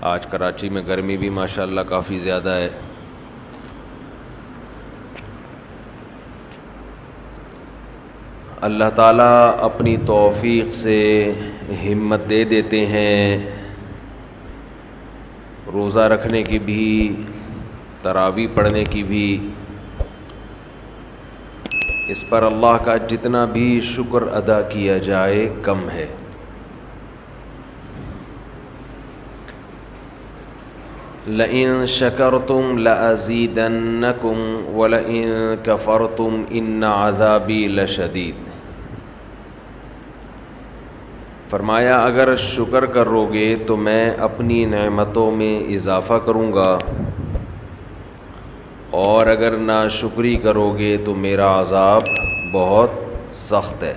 آج کراچی میں گرمی بھی ماشاءاللہ کافی زیادہ ہے. اللہ تعالیٰ اپنی توفیق سے ہمت دے دیتے ہیں روزہ رکھنے کی بھی، تراویح پڑھنے کی بھی. اس پر اللہ کا جتنا بھی شکر ادا کیا جائے کم ہے. لَئِن شَكَرْتُمْ لَأَزِيدَنَّكُمْ وَلَئِن كَفَرْتُمْ إِنَّ عَذَابِي لَشَدِيدٌ. فرمایا اگر شکر کرو گے تو میں اپنی نعمتوں میں اضافہ کروں گا، اور اگر ناشکری کرو گے تو میرا عذاب بہت سخت ہے.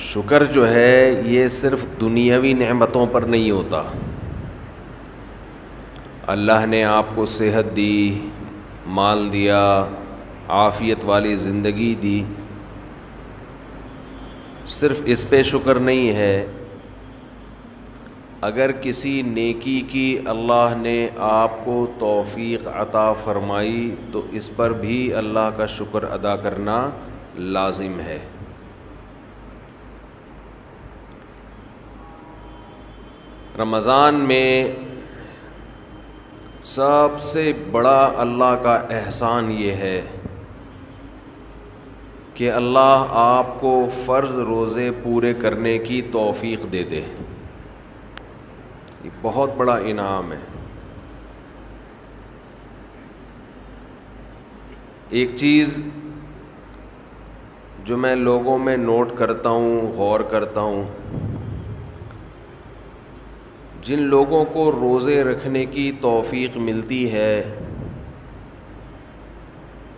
شکر جو ہے یہ صرف دنیاوی نعمتوں پر نہیں ہوتا. اللہ نے آپ کو صحت دی، مال دیا، عافیت والی زندگی دی، صرف اس پہ شکر نہیں ہے. اگر کسی نیکی کی اللہ نے آپ کو توفیق عطا فرمائی تو اس پر بھی اللہ کا شکر ادا کرنا لازم ہے. رمضان میں سب سے بڑا اللہ کا احسان یہ ہے کہ اللہ آپ کو فرض روزے پورے کرنے کی توفیق دے دے. یہ بہت بڑا انعام ہے. ایک چیز جو میں لوگوں میں نوٹ کرتا ہوں، غور کرتا ہوں، جن لوگوں کو روزے رکھنے کی توفیق ملتی ہے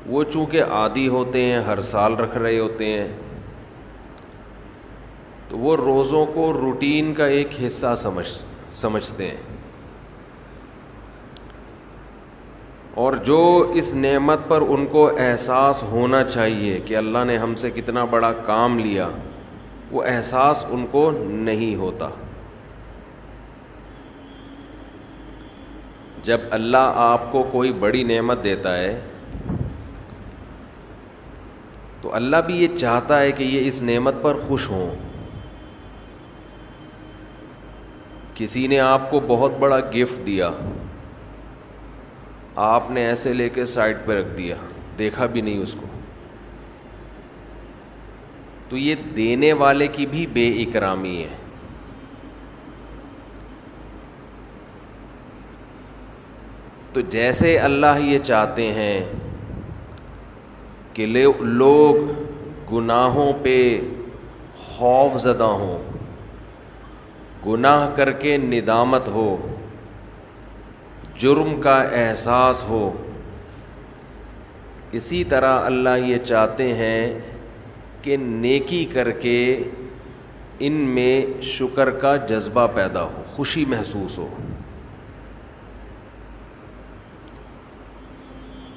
وہ چونکہ عادی ہوتے ہیں، ہر سال رکھ رہے ہوتے ہیں، تو وہ روزوں کو روٹین کا ایک حصہ سمجھتے ہیں. اور جو اس نعمت پر ان کو احساس ہونا چاہیے کہ اللہ نے ہم سے کتنا بڑا کام لیا، وہ احساس ان کو نہیں ہوتا. جب اللہ آپ کو کوئی بڑی نعمت دیتا ہے تو اللہ بھی یہ چاہتا ہے کہ یہ اس نعمت پر خوش ہوں. کسی نے آپ کو بہت بڑا گفٹ دیا، آپ نے ایسے لے کے سائڈ پہ رکھ دیا، دیکھا بھی نہیں اس کو، تو یہ دینے والے کی بھی بے اکرامی ہے. تو جیسے اللہ یہ چاہتے ہیں کہ لوگ گناہوں پہ خوف زدہ ہوں، گناہ کر کے ندامت ہو، جرم کا احساس ہو، اسی طرح اللہ یہ چاہتے ہیں کہ نیکی کر کے ان میں شکر کا جذبہ پیدا ہو، خوشی محسوس ہو.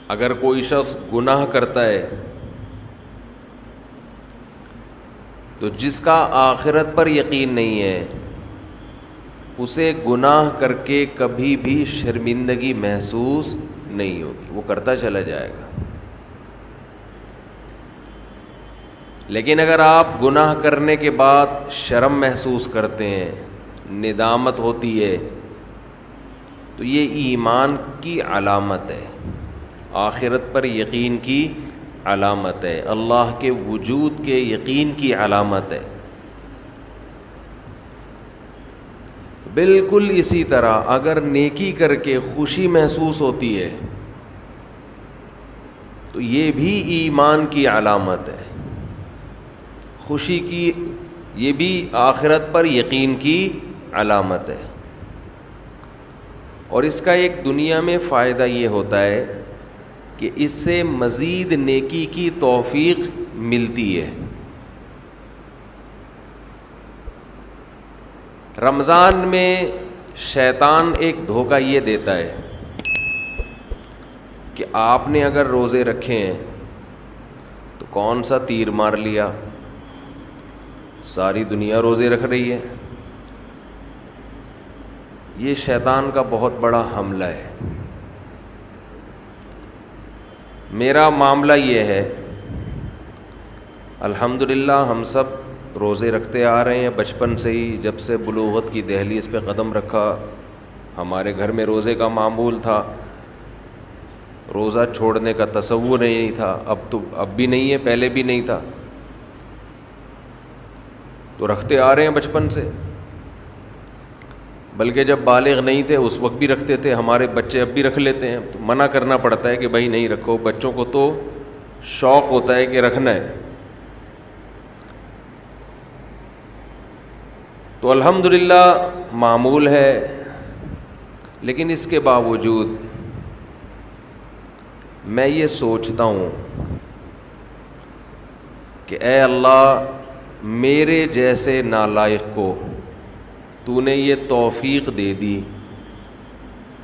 اگر کوئی شخص گناہ کرتا ہے تو جس کا آخرت پر یقین نہیں ہے اسے گناہ کر کے کبھی بھی شرمندگی محسوس نہیں ہوگی، وہ کرتا چلا جائے گا. لیکن اگر آپ گناہ کرنے کے بعد شرم محسوس کرتے ہیں، ندامت ہوتی ہے، تو یہ ایمان کی علامت ہے، آخرت پر یقین کی علامت ہے، اللہ کے وجود کے یقین کی علامت ہے. بالکل اسی طرح اگر نیکی کر کے خوشی محسوس ہوتی ہے تو یہ بھی ایمان کی علامت ہے، خوشی کی، یہ بھی آخرت پر یقین کی علامت ہے. اور اس کا ایک دنیا میں فائدہ یہ ہوتا ہے کہ اس سے مزید نیکی کی توفیق ملتی ہے. رمضان میں شیطان ایک دھوکہ یہ دیتا ہے کہ آپ نے اگر روزے رکھے ہیں تو کون سا تیر مار لیا، ساری دنیا روزے رکھ رہی ہے. یہ شیطان کا بہت بڑا حملہ ہے. میرا معاملہ یہ ہے، الحمدللہ ہم سب روزے رکھتے آ رہے ہیں بچپن سے ہی. جب سے بلوغت کی دہلیز پہ قدم رکھا ہمارے گھر میں روزے کا معمول تھا. روزہ چھوڑنے کا تصور نہیں تھا. اب بھی نہیں ہے، پہلے بھی نہیں تھا. تو رکھتے آ رہے ہیں بچپن سے، بلکہ جب بالغ نہیں تھے اس وقت بھی رکھتے تھے. ہمارے بچے اب بھی رکھ لیتے ہیں. تو منع کرنا پڑتا ہے کہ بھائی نہیں رکھو. بچوں کو تو شوق ہوتا ہے کہ رکھنا ہے. تو الحمدللہ معمول ہے. لیکن اس کے باوجود میں یہ سوچتا ہوں کہ اے اللہ، میرے جیسے نالائق کو تو نے یہ توفیق دے دی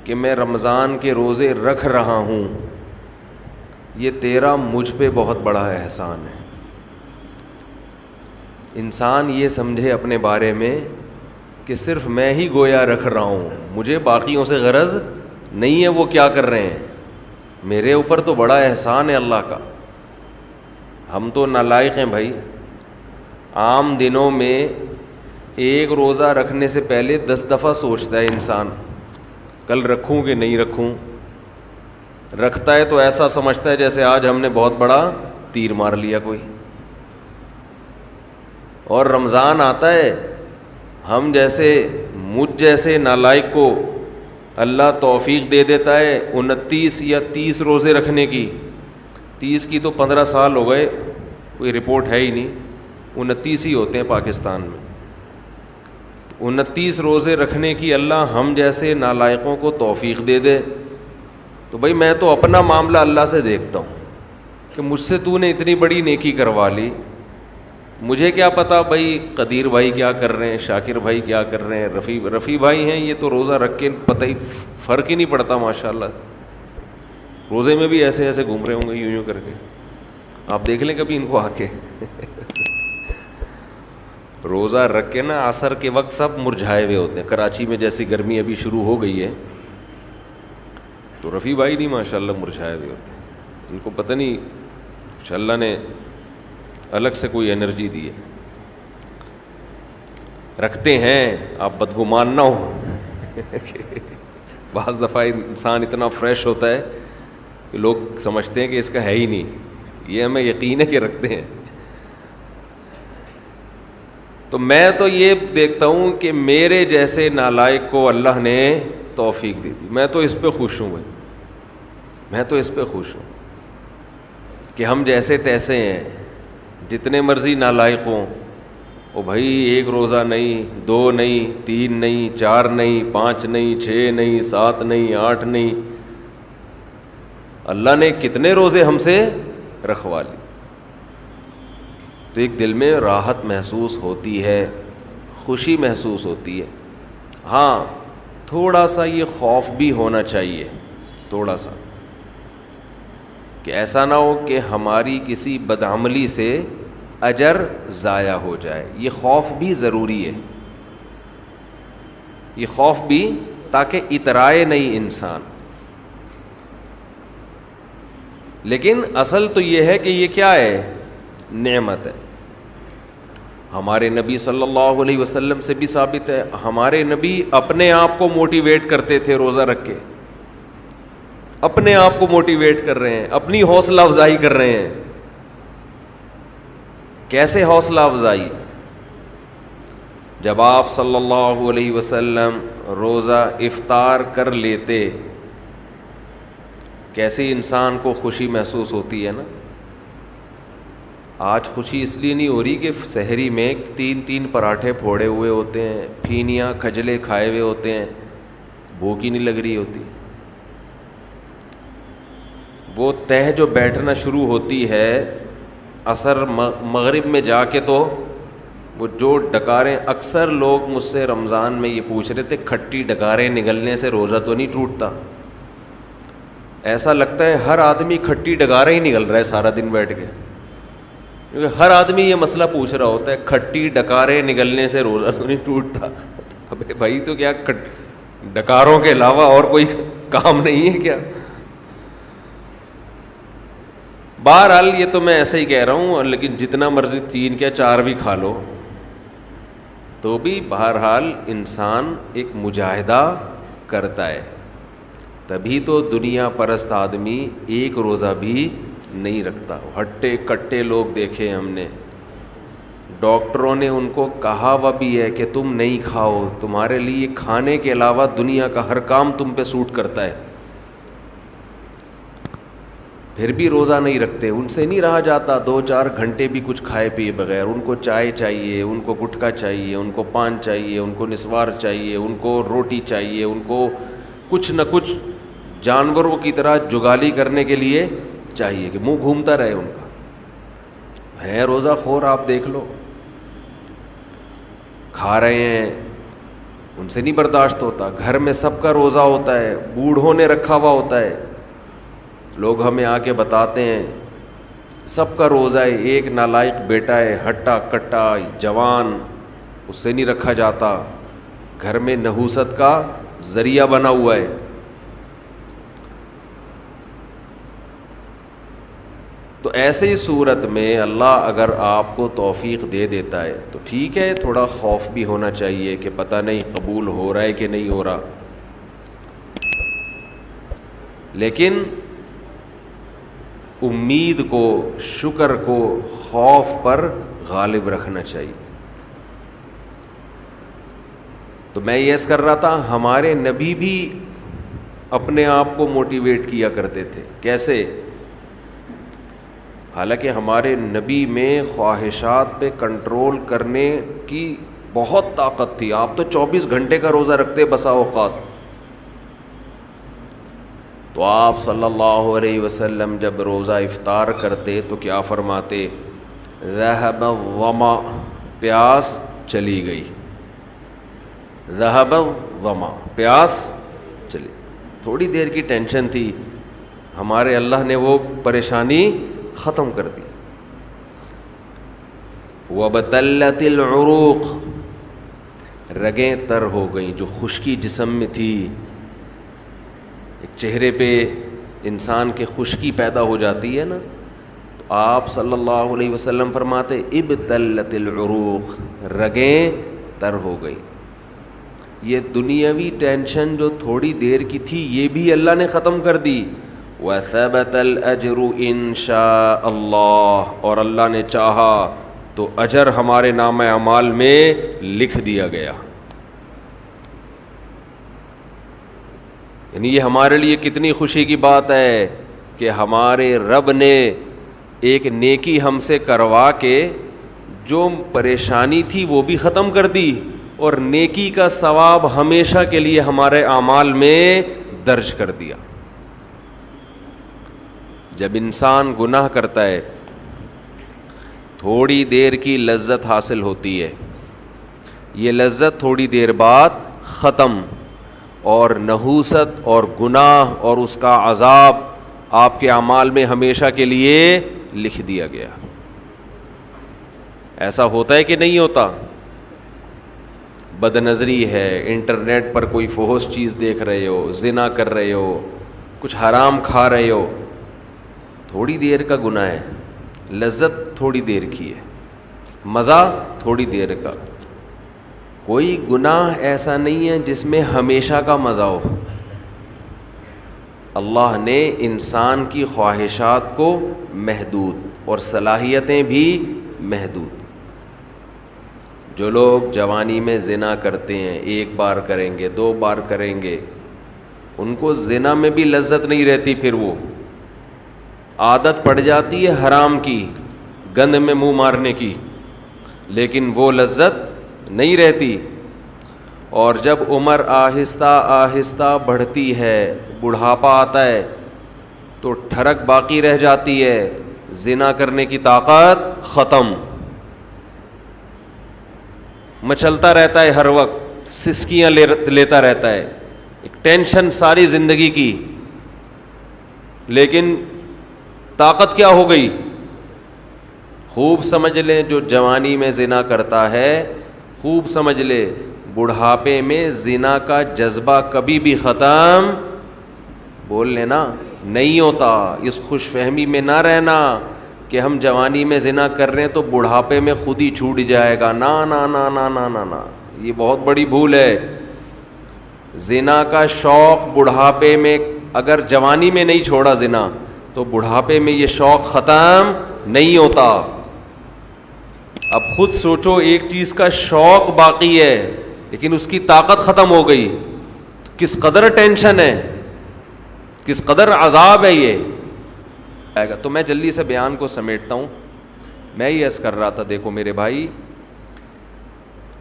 کہ میں رمضان کے روزے رکھ رہا ہوں. یہ تیرا مجھ پہ بہت بڑا احسان ہے. انسان یہ سمجھے اپنے بارے میں کہ صرف میں ہی گویا رکھ رہا ہوں، مجھے باقیوں سے غرض نہیں ہے وہ کیا کر رہے ہیں. میرے اوپر تو بڑا احسان ہے اللہ کا. ہم تو نالائق ہیں بھائی. عام دنوں میں ایک روزہ رکھنے سے پہلے 10 دفعہ سوچتا ہے انسان کل رکھوں کہ نہیں رکھوں. رکھتا ہے تو ایسا سمجھتا ہے جیسے آج ہم نے بہت بڑا تیر مار لیا کوئی. اور رمضان آتا ہے، ہم جیسے مجھ جیسے نالائق کو اللہ توفیق دے دیتا ہے 29 یا 30 روزے رکھنے کی. 30 کی تو 15 سال ہو گئے، کوئی رپورٹ ہے ہی نہیں. 29 ہی ہوتے ہیں پاکستان میں. 29 روزے رکھنے کی اللہ ہم جیسے نالائقوں کو توفیق دے دے تو بھائی میں تو اپنا معاملہ اللہ سے دیکھتا ہوں کہ مجھ سے تو نے اتنی بڑی نیکی کروا لی. مجھے کیا پتا بھائی قدیر بھائی کیا کر رہے ہیں، شاکر بھائی کیا کر رہے ہیں، رفیع بھائی ہیں، یہ تو روزہ رکھ کے پتہ ہی فرق ہی نہیں پڑتا ماشاءاللہ. روزے میں بھی ایسے ایسے گھوم رہے ہوں گے یوں کر کے. آپ دیکھ لیں کبھی ان کو آ کے. روزہ رکھ کے نا عصر کے وقت سب مرجھائے ہوئے ہوتے ہیں. کراچی میں جیسی گرمی ابھی شروع ہو گئی ہے تو رفیع بھائی نہیں ماشاءاللہ مرجھائے ہوئے ہوتے ہیں. ان کو پتہ نہیں کچھ اللہ نے الگ سے کوئی انرجی دی ہے. رکھتے ہیں، آپ بدگمان نہ ہو. بعض دفعہ انسان اتنا فریش ہوتا ہے کہ لوگ سمجھتے ہیں کہ اس کا ہے ہی نہیں. یہ ہمیں یقین ہے کہ رکھتے ہیں. تو میں تو یہ دیکھتا ہوں کہ میرے جیسے نالائق کو اللہ نے توفیق دی تھی. میں تو اس پہ خوش ہوں بھائی. میں تو اس پہ خوش ہوں کہ ہم جیسے تیسے ہیں. جتنے مرضی نالائق ہوں او بھائی، ایک روزہ نہیں، 2 نہیں، 3 نہیں، 4 نہیں، 5 نہیں، 6 نہیں، 7 نہیں، 8 نہیں. اللہ نے کتنے روزے ہم سے رکھوا لی. تو ایک دل میں راحت محسوس ہوتی ہے، خوشی محسوس ہوتی ہے. ہاں تھوڑا سا یہ خوف بھی ہونا چاہیے، تھوڑا سا، کہ ایسا نہ ہو کہ ہماری کسی بدعملی سے اجر ضائع ہو جائے. یہ خوف بھی ضروری ہے. یہ خوف بھی تاکہ اترائے نہیں انسان. لیکن اصل تو یہ ہے کہ یہ کیا ہے؟ نعمت ہے. ہمارے نبی صلی اللہ علیہ وسلم سے بھی ثابت ہے. ہمارے نبی اپنے آپ کو موٹیویٹ کرتے تھے روزہ رکھ کے. اپنے آپ کو موٹیویٹ کر رہے ہیں، اپنی حوصلہ افزائی کر رہے ہیں. کیسے حوصلہ افزائی؟ جب آپ صلی اللہ علیہ وسلم روزہ افطار کر لیتے، کیسے انسان کو خوشی محسوس ہوتی ہے نا. آج خوشی اس لیے نہیں ہو رہی کہ سحری میں 3 پراٹھے پھوڑے ہوئے ہوتے ہیں، پھینیاں کھجلے کھائے ہوئے ہوتے ہیں، بھوک ہی نہیں لگ رہی ہوتی. وہ تہ جو بیٹھنا شروع ہوتی ہے عصر مغرب میں جا کے، تو وہ جو ڈکاریں، اکثر لوگ مجھ سے رمضان میں یہ پوچھ رہے تھے کھٹی ڈکاریں نگلنے سے روزہ تو نہیں ٹوٹتا؟ ایسا لگتا ہے ہر آدمی کھٹی ڈکاریں ہی نگل رہا ہے سارا دن بیٹھ کے. کیونکہ ہر آدمی یہ مسئلہ پوچھ رہا ہوتا ہے، کھٹی ڈکاریں نگلنے سے روزہ تو نہیں ٹوٹتا؟ ابے بھائی تو کیا ڈکاروں کے علاوہ اور کوئی کام نہیں ہے کیا؟ بہرحال یہ تو میں ایسے ہی کہہ رہا ہوں، لیکن جتنا مرضی 3 کیا 4 بھی کھا لو تو بھی بہرحال انسان ایک مجاہدہ کرتا ہے. تبھی تو دنیا پرست آدمی ایک روزہ بھی نہیں رکھتا. ہٹے کٹے لوگ دیکھے ہم نے، ڈاکٹروں نے ان کو کہا وہ بھی ہے کہ تم نہیں کھاؤ، تمہارے لیے کھانے کے علاوہ دنیا کا ہر کام تم پہ سوٹ کرتا ہے، پھر بھی روزہ نہیں رکھتے. ان سے نہیں رہا جاتا 2-4 گھنٹے بھی کچھ کھائے پیے بغیر. ان کو چائے چاہیے، ان کو گٹکا چاہیے، ان کو پان چاہیے، ان کو نسوار چاہیے، ان کو روٹی چاہیے، ان کو کچھ نہ کچھ جانوروں کی طرح جگالی کرنے کے لیے چاہیے کہ منہ گھومتا رہے. ان کا ہے روزہ خور، آپ دیکھ لو، کھا رہے ہیں، ان سے نہیں برداشت ہوتا. گھر میں سب کا روزہ ہوتا ہے، بوڑھوں نے رکھا ہوا ہوتا ہے. لوگ ہمیں آ کے بتاتے ہیں سب کا روزہ ہے، ایک نالائق بیٹا ہے، ہٹا کٹا جوان، اس سے نہیں رکھا جاتا، گھر میں نحوست کا ذریعہ بنا ہوا ہے. تو ایسے ہی صورت میں اللہ اگر آپ کو توفیق دے دیتا ہے تو ٹھیک ہے، تھوڑا خوف بھی ہونا چاہیے کہ پتہ نہیں قبول ہو رہا ہے کہ نہیں ہو رہا، لیکن امید کو، شکر کو خوف پر غالب رکھنا چاہیے. تو میں یہ کر رہا تھا، ہمارے نبی بھی اپنے آپ کو موٹیویٹ کیا کرتے تھے. کیسے؟ حالانکہ ہمارے نبی میں خواہشات پہ کنٹرول کرنے کی بہت طاقت تھی. آپ تو 24 گھنٹے کا روزہ رکھتے بسا اوقات. تو آپ صلی اللہ علیہ وسلم جب روزہ افطار کرتے تو کیا فرماتے؟ ذہب الظما، پیاس چلی گئی. ذہب الظما، پیاس چلی. تھوڑی دیر کی ٹینشن تھی، ہمارے اللہ نے وہ پریشانی ختم کر دی. وَبَتَلَّتِ الْعُرُوقُ، رگیں تر ہو گئیں. جو خشکی جسم میں تھی، ایک چہرے پہ انسان کے خشکی پیدا ہو جاتی ہے نا، تو آپ صلی اللہ علیہ وسلم فرماتے ابتلت العروق، رگیں تر ہو گئی. یہ دنیاوی ٹینشن جو تھوڑی دیر کی تھی یہ بھی اللہ نے ختم کر دی. وَثَبَتَ الْأَجْرُ إِنْ شَاءَ اللَّهُ، اور اللہ نے چاہا تو اجر ہمارے نامہ اعمال میں لکھ دیا گیا. یعنی یہ ہمارے لیے کتنی خوشی کی بات ہے کہ ہمارے رب نے ایک نیکی ہم سے کروا کے جو پریشانی تھی وہ بھی ختم کر دی، اور نیکی کا ثواب ہمیشہ کے لیے ہمارے اعمال میں درج کر دیا. جب انسان گناہ کرتا ہے تھوڑی دیر کی لذت حاصل ہوتی ہے، یہ لذت تھوڑی دیر بعد ختم، اور نحوست اور گناہ اور اس کا عذاب آپ کے اعمال میں ہمیشہ کے لیے لکھ دیا گیا. ایسا ہوتا ہے کہ نہیں ہوتا؟ بد نظری ہے، انٹرنیٹ پر کوئی فحش چیز دیکھ رہے ہو، زنا کر رہے ہو، کچھ حرام کھا رہے ہو، تھوڑی دیر کا گناہ ہے، لذت تھوڑی دیر کی ہے، مزہ تھوڑی دیر کا. کوئی گناہ ایسا نہیں ہے جس میں ہمیشہ کا مزہ ہو. اللہ نے انسان کی خواہشات کو محدود اور صلاحیتیں بھی محدود. جو لوگ جوانی میں زنا کرتے ہیں، 1 بار کریں گے، 2 بار کریں گے، ان کو زنا میں بھی لذت نہیں رہتی، پھر وہ عادت پڑ جاتی ہے حرام کی، گند میں منہ مارنے کی، لیکن وہ لذت نہیں رہتی. اور جب عمر آہستہ آہستہ بڑھتی ہے، بڑھاپا آتا ہے، تو ٹھڑک باقی رہ جاتی ہے، زنا کرنے کی طاقت ختم. مچلتا رہتا ہے، ہر وقت سسکیاں لیتا رہتا ہے، ایک ٹینشن ساری زندگی کی. لیکن طاقت کیا ہو گئی؟ خوب سمجھ لیں جو جوانی میں زنا کرتا ہے، خوب سمجھ لے بڑھاپے میں زنا کا جذبہ کبھی بھی ختم بول لینا نہیں ہوتا. اس خوش فہمی میں نہ رہنا کہ ہم جوانی میں زنا کر رہے ہیں تو بڑھاپے میں خود ہی چھوٹ جائے گا. نا نا نا نا نا نا نا، یہ بہت بڑی بھول ہے. زنا کا شوق بڑھاپے میں، اگر جوانی میں نہیں چھوڑا زنا تو بڑھاپے میں یہ شوق ختم نہیں ہوتا. اب خود سوچو، ایک چیز کا شوق باقی ہے لیکن اس کی طاقت ختم ہو گئی، تو کس قدر ٹینشن ہے، کس قدر عذاب ہے یہ آئے گا. تو میں جلدی سے بیان کو سمیٹتا ہوں. میں یہ عرض کر رہا تھا، دیکھو میرے بھائی،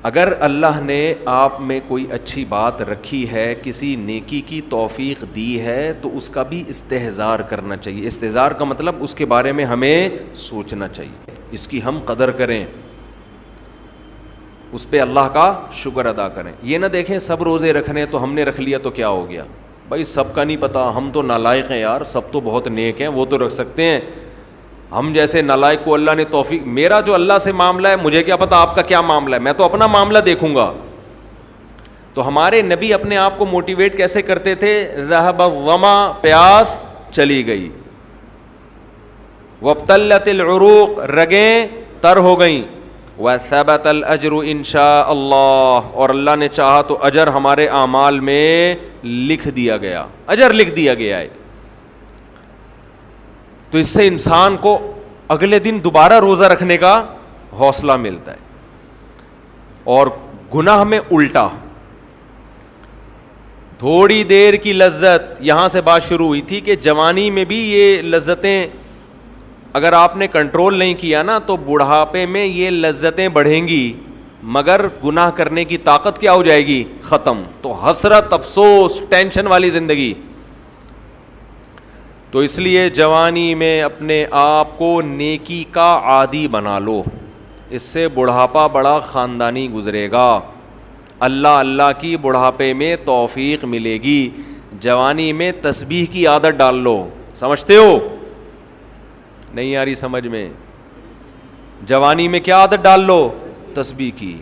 اگر اللہ نے آپ میں کوئی اچھی بات رکھی ہے، کسی نیکی کی توفیق دی ہے، تو اس کا بھی استحضار کرنا چاہیے. استحضار کا مطلب اس کے بارے میں ہمیں سوچنا چاہیے، اس کی ہم قدر کریں، اس پہ اللہ کا شکر ادا کریں. یہ نہ دیکھیں سب روزے رکھنے تو ہم نے رکھ لیا تو کیا ہو گیا. بھائی سب کا نہیں پتہ، ہم تو نالائق ہیں یار، سب تو بہت نیک ہیں، وہ تو رکھ سکتے ہیں. ہم جیسے نالائق کو اللہ نے توفیق، میرا جو اللہ سے معاملہ ہے مجھے کیا پتہ آپ کا کیا معاملہ ہے، میں تو اپنا معاملہ دیکھوں گا. تو ہمارے نبی اپنے آپ کو موٹیویٹ کیسے کرتے تھے؟ رہب الظما، پیاس چلی گئی، وابتلت العروق، رگیں تر ہو گئیں، وثبت الاجر ان شاء اللہ، اور اللہ نے چاہا تو اجر ہمارے اعمال میں لکھ دیا گیا، اجر لکھ دیا گیا ہے. تو اس سے انسان کو اگلے دن دوبارہ روزہ رکھنے کا حوصلہ ملتا ہے. اور گناہ میں الٹا، تھوڑی دیر کی لذت، یہاں سے بات شروع ہوئی تھی کہ جوانی میں بھی یہ لذتیں اگر آپ نے کنٹرول نہیں کیا نا تو بڑھاپے میں یہ لذتیں بڑھیں گی، مگر گناہ کرنے کی طاقت کیا ہو جائے گی؟ ختم. تو حسرت، افسوس، ٹینشن والی زندگی. تو اس لیے جوانی میں اپنے آپ کو نیکی کا عادی بنا لو، اس سے بڑھاپا بڑا خاندانی گزرے گا. اللہ اللہ کی بڑھاپے میں توفیق ملے گی. جوانی میں تسبیح کی عادت ڈال لو. سمجھتے ہو؟ نہیں آ رہی سمجھ میں؟ جوانی میں کیا عادت ڈال لو؟ تسبیح کی.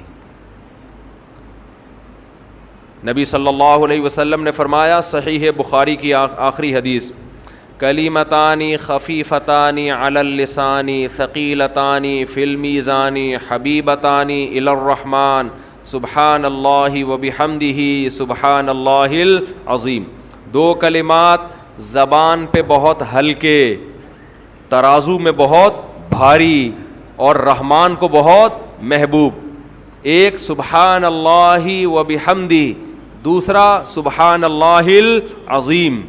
نبی صلی اللہ علیہ وسلم نے فرمایا، صحیح بخاری کی آخری حدیث، کلیمتانی خفیفتانی علی اللسان ثقیلتانی فی المیزان حبیبتانی الی الرحمن سبحان اللہ وبحمدہ سبحان اللہ العظیم. دو کلمات زبان پہ بہت ہلکے، ترازو میں بہت بھاری، اور رحمان کو بہت محبوب. ایک سبحان اللہ وبحمدہ، دوسرا سبحان اللہ العظیم.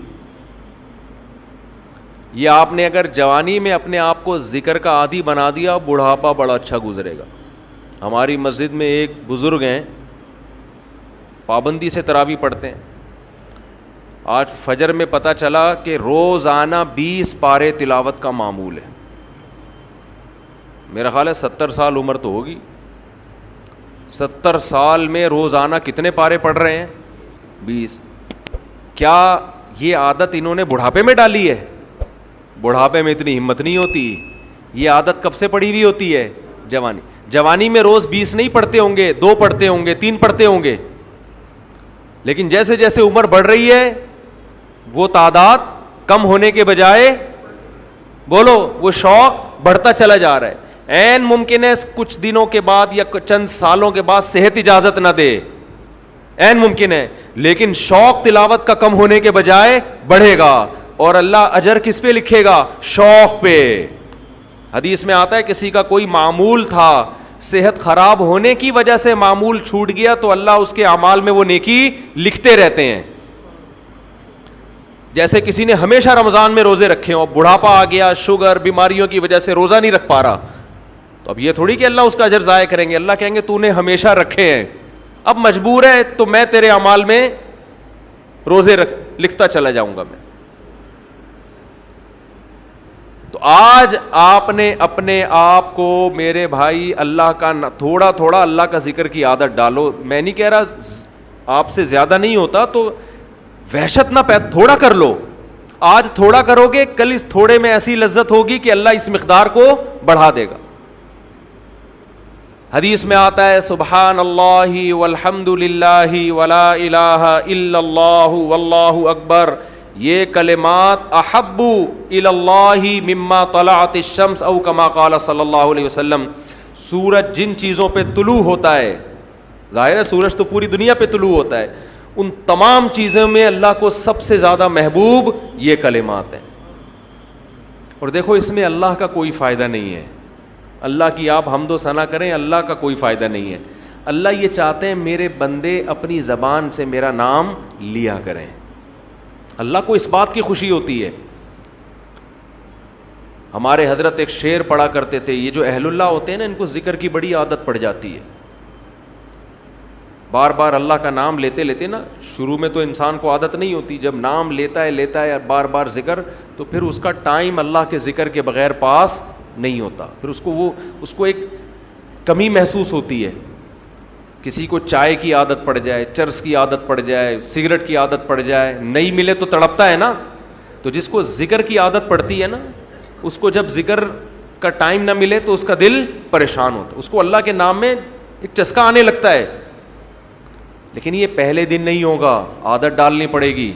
یہ آپ نے اگر جوانی میں اپنے آپ کو ذکر کا عادی بنا دیا، بڑھاپا بڑا اچھا گزرے گا. ہماری مسجد میں ایک بزرگ ہیں، پابندی سے تراویح پڑھتے ہیں. آج فجر میں پتہ چلا کہ روزانہ 20 پارے تلاوت کا معمول ہے. میرا خیال ہے 70 سال عمر تو ہوگی. 70 سال میں روزانہ کتنے پارے پڑھ رہے ہیں؟ 20. کیا یہ عادت انہوں نے بڑھاپے میں ڈالی ہے؟ بڑھاپے میں اتنی ہمت نہیں ہوتی. یہ عادت کب سے پڑی ہوئی ہوتی ہے؟ جوانی میں روز 20 نہیں پڑھتے ہوں گے، 2 پڑھتے ہوں گے، 3 پڑھتے ہوں گے. لیکن جیسے جیسے عمر بڑھ رہی ہے وہ تعداد کم ہونے کے بجائے، بولو، وہ شوق بڑھتا چلا جا رہا ہے. عین ممکن ہے کچھ دنوں کے بعد یا چند سالوں کے بعد صحت اجازت نہ دے، عین ممکن ہے، لیکن شوق تلاوت کا کم ہونے کے بجائے بڑھے گا. اور اللہ اجر کس پہ لکھے گا؟ شوق پہ. حدیث میں آتا ہے کسی کا کوئی معمول تھا، صحت خراب ہونے کی وجہ سے معمول چھوٹ گیا تو اللہ اس کے اعمال میں وہ نیکی لکھتے رہتے ہیں. جیسے کسی نے ہمیشہ رمضان میں روزے رکھے ہوں، بڑھاپا آ گیا، شوگر، بیماریوں کی وجہ سے روزہ نہیں رکھ پا رہا، تو اب یہ تھوڑی کہ اللہ اس کا اجر ضائع کریں گے. اللہ کہیں گے تو نے ہمیشہ رکھے ہیں، اب مجبور ہے تو میں تیرے اعمال میں روزے لکھتا چلا جاؤں گا میں. تو آج آپ نے اپنے آپ کو، میرے بھائی، اللہ کا تھوڑا تھوڑا اللہ کا ذکر کی عادت ڈالو. میں نہیں کہہ رہا آپ سے زیادہ نہیں ہوتا تو وحشت نہ پیدا، تھوڑا کر لو. آج تھوڑا کرو گے، کل اس تھوڑے میں ایسی لذت ہوگی کہ اللہ اس مقدار کو بڑھا دے گا. حدیث میں آتا ہے سبحان اللہ والحمد للہ ولا الہ الا اللہ واللہ اکبر، یہ کلمات احب الی اللہ مما طلعت الشمس او کما قال صلی اللہ علیہ وسلم، سورج جن چیزوں پہ طلوع ہوتا ہے، ظاہر ہے سورج تو پوری دنیا پہ طلوع ہوتا ہے، ان تمام چیزوں میں اللہ کو سب سے زیادہ محبوب یہ کلمات ہیں۔ اور دیکھو اس میں اللہ کا کوئی فائدہ نہیں ہے، اللہ کی آپ حمد و ثنا کریں، اللہ کا کوئی فائدہ نہیں ہے۔ اللہ یہ چاہتے ہیں میرے بندے اپنی زبان سے میرا نام لیا کریں، اللہ کو اس بات کی خوشی ہوتی ہے۔ ہمارے حضرت ایک شعر پڑھا کرتے تھے، یہ جو اہل اللہ ہوتے ہیں نا ان کو ذکر کی بڑی عادت پڑ جاتی ہے، بار بار اللہ کا نام لیتے لیتے نا، شروع میں تو انسان کو عادت نہیں ہوتی، جب نام لیتا ہے بار بار ذکر، تو پھر اس کا ٹائم اللہ کے ذکر کے بغیر پاس نہیں ہوتا، پھر اس کو ایک کمی محسوس ہوتی ہے۔ کسی کو چائے کی عادت پڑ جائے، چرس کی عادت پڑ جائے، سگریٹ کی عادت پڑ جائے، نہیں ملے تو تڑپتا ہے نا، تو جس کو ذکر کی عادت پڑتی ہے نا، اس کو جب ذکر کا ٹائم نہ ملے تو اس کا دل پریشان ہوتا ہے، اس کو اللہ کے نام میں ایک چسکا آنے لگتا ہے۔ لیکن یہ پہلے دن نہیں ہوگا، عادت ڈالنی پڑے گی،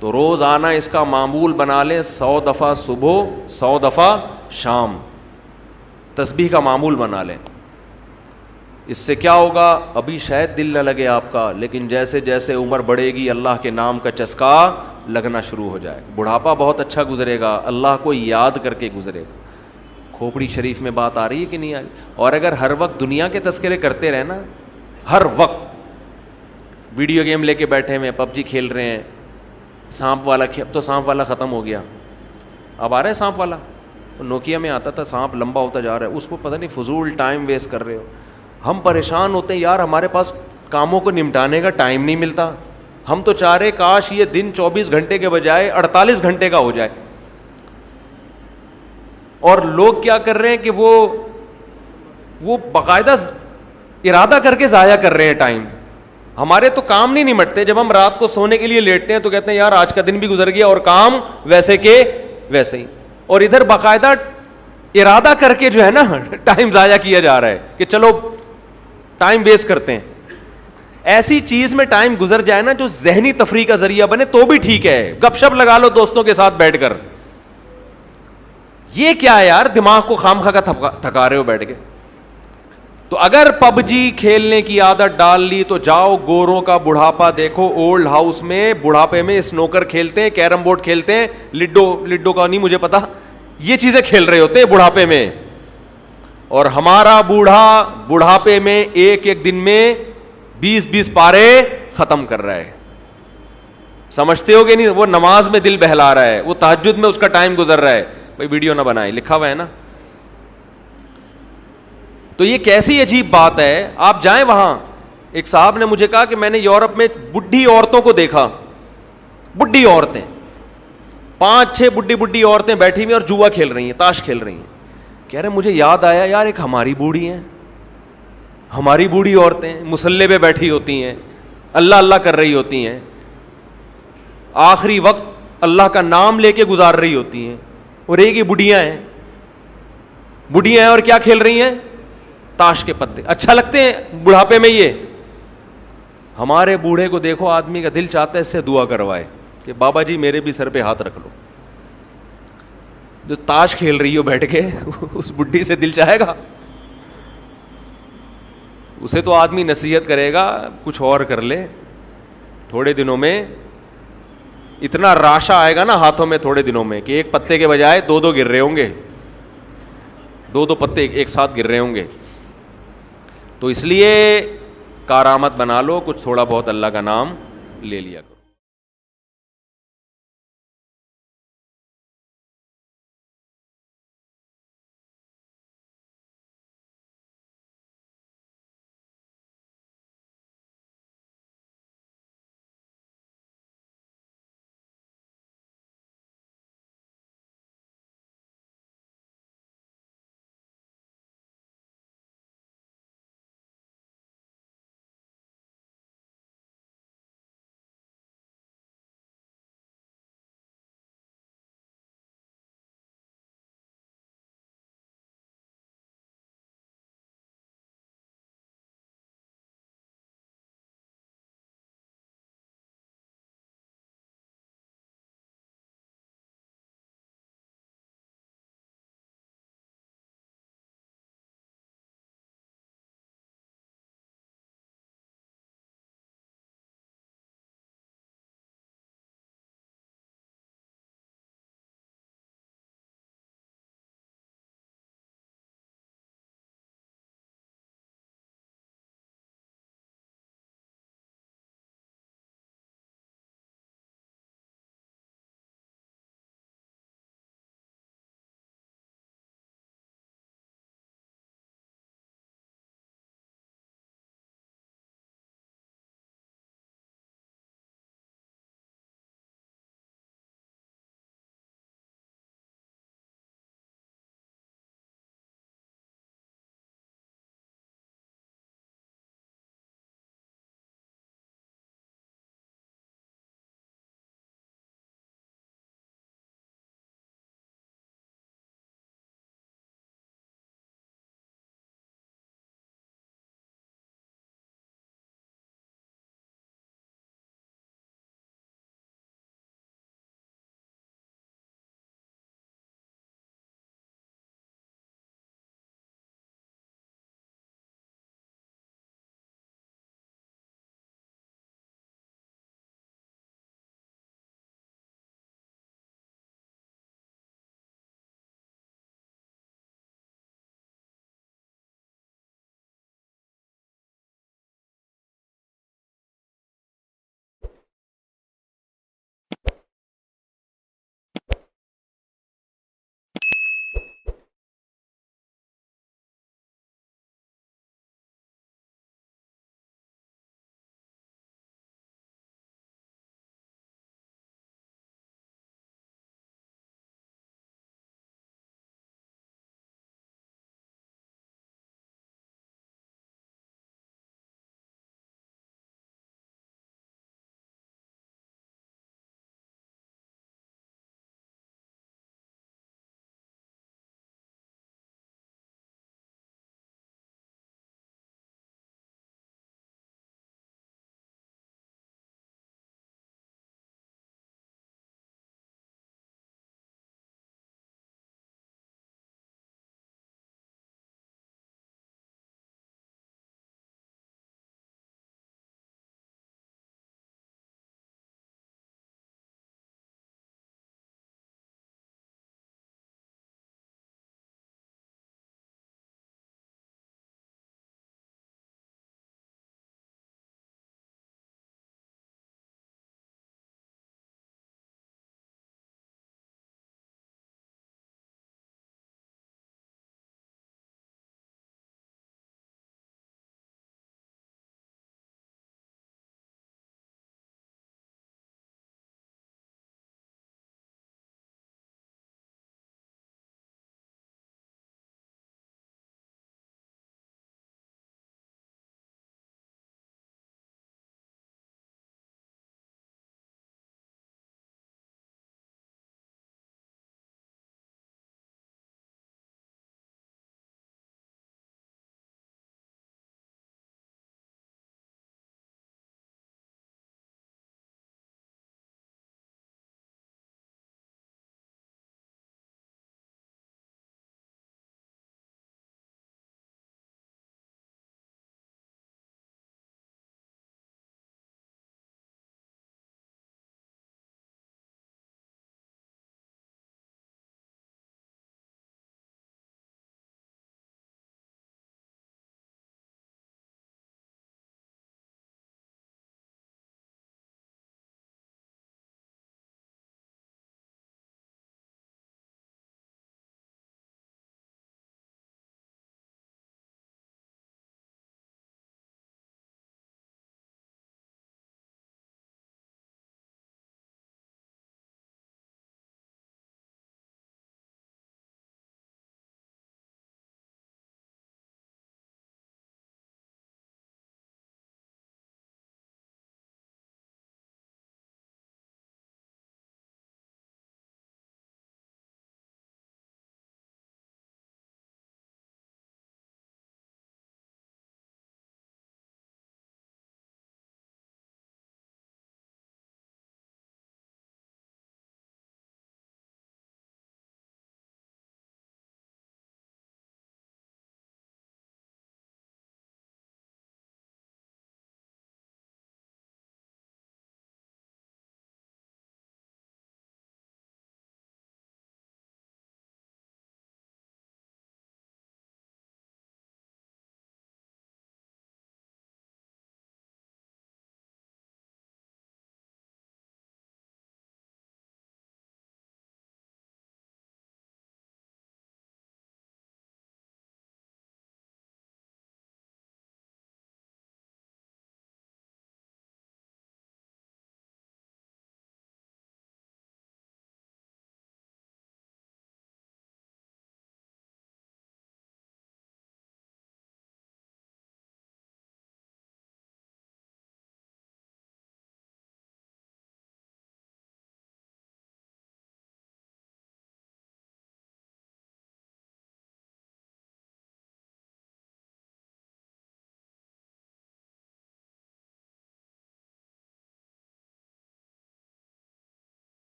تو روز آنا اس کا معمول بنا لیں، 100 دفعہ صبح 100 دفعہ شام تسبیح کا معمول بنا لیں۔ اس سے کیا ہوگا، ابھی شاید دل نہ لگے آپ کا، لیکن جیسے جیسے عمر بڑھے گی اللہ کے نام کا چسکا لگنا شروع ہو جائے، بڑھاپا بہت اچھا گزرے گا، اللہ کو یاد کر کے گزرے گا۔ کھوپڑی شریف میں بات آ رہی ہے کہ نہیں آ رہی؟ اور اگر ہر وقت دنیا کے تذکرے کرتے رہے نا، ہر وقت ویڈیو گیم لے کے بیٹھے ہوئے پب جی کھیل رہے ہیں، سانپ والا اب تو سانپ والا ختم ہو گیا، اب آ رہا ہے سانپ والا، نوکیا میں آتا تھا، سانپ لمبا ہوتا جا رہا ہے، اس کو پتہ نہیں فضول ٹائم ویسٹ کر رہے ہو۔ ہم پریشان ہوتے ہیں یار، ہمارے پاس کاموں کو نمٹانے کا ٹائم نہیں ملتا، ہم تو چاہ رہے کاش یہ دن 24 گھنٹے کے بجائے 48 گھنٹے کا ہو جائے، اور لوگ کیا کر رہے ہیں کہ وہ باقاعدہ ارادہ کر کے ضائع کر رہے ہیں ٹائم۔ ہمارے تو کام نہیں نمٹتے، جب ہم رات کو سونے کے لیے لیٹتے ہیں تو کہتے ہیں یار آج کا دن بھی گزر گیا اور کام ویسے کے ویسے ہی، اور ادھر باقاعدہ ارادہ کر کے جو ہے نا ٹائم ضائع کیا جا رہا ہے کہ چلو ٹائم ویسٹ کرتے ہیں۔ ایسی چیز میں ٹائم گزر جائے نا جو ذہنی تفریح کا ذریعہ بنے تو بھی ٹھیک ہے، گپ شپ لگا لو دوستوں کے ساتھ بیٹھ کر، یہ کیا ہے یار، دماغ کو خامخواہ کا تھکا رہے ہو بیٹھ کے۔ تو اگر پب جی کھیلنے کی عادت ڈال لی تو جاؤ گوروں کا بڑھاپا دیکھو، اولڈ ہاؤس میں بڑھاپے میں سنوکر کھیلتے ہیں، کیرم بورڈ کھیلتے ہیں، لڈو کا نہیں مجھے پتا، یہ چیزیں کھیل رہے ہوتے ہیں بڑھاپے میں، اور ہمارا بڑھاپے میں ایک دن میں 20 پارے ختم کر رہا ہے، سمجھتے ہو گے نہیں؟ وہ نماز میں دل بہلا رہا ہے، وہ تہجد میں اس کا ٹائم گزر رہا ہے، بھائی ویڈیو نہ بنائے، لکھا ہوا ہے نا۔ تو یہ کیسی عجیب بات ہے، آپ جائیں وہاں، ایک صاحب نے مجھے کہا کہ میں نے یورپ میں بڈھی عورتوں کو دیکھا، بڈھی عورتیں 5-6 بڈھی عورتیں بیٹھی ہوئی اور جوا کھیل رہی ہیں، تاش کھیل رہی ہیں، کہہ رہے مجھے یاد آیا یار ایک ہماری بوڑھی ہیں، ہماری بوڑھی عورتیں مصلے پہ بیٹھی ہوتی ہیں، اللہ اللہ کر رہی ہوتی ہیں، آخری وقت اللہ کا نام لے کے گزار رہی ہوتی ہیں، اور ایک ہی بڈھیاں ہیں اور کیا کھیل رہی ہیں، تاش کے پتے۔ اچھا لگتے ہیں بڑھاپے میں یہ؟ ہمارے بوڑھے کو دیکھو، آدمی کا دل چاہتا ہے اس سے دعا کروائے کہ بابا جی میرے بھی سر پہ ہاتھ رکھ لو۔ جو تاش کھیل رہی ہو بیٹھ کے اس بڈھی سے دل چاہے گا؟ اسے تو آدمی نصیحت کرے گا کچھ اور کر لے، تھوڑے دنوں میں اتنا راشا آئے گا نا ہاتھوں میں تھوڑے دنوں میں کہ ایک پتے کے بجائے 2 گر رہے ہوں گے، 2 پتے ایک ساتھ گر رہے ہوں گے۔ تو اس لیے کارآمد بنا لو، کچھ تھوڑا بہت اللہ کا نام لے لیا کرو۔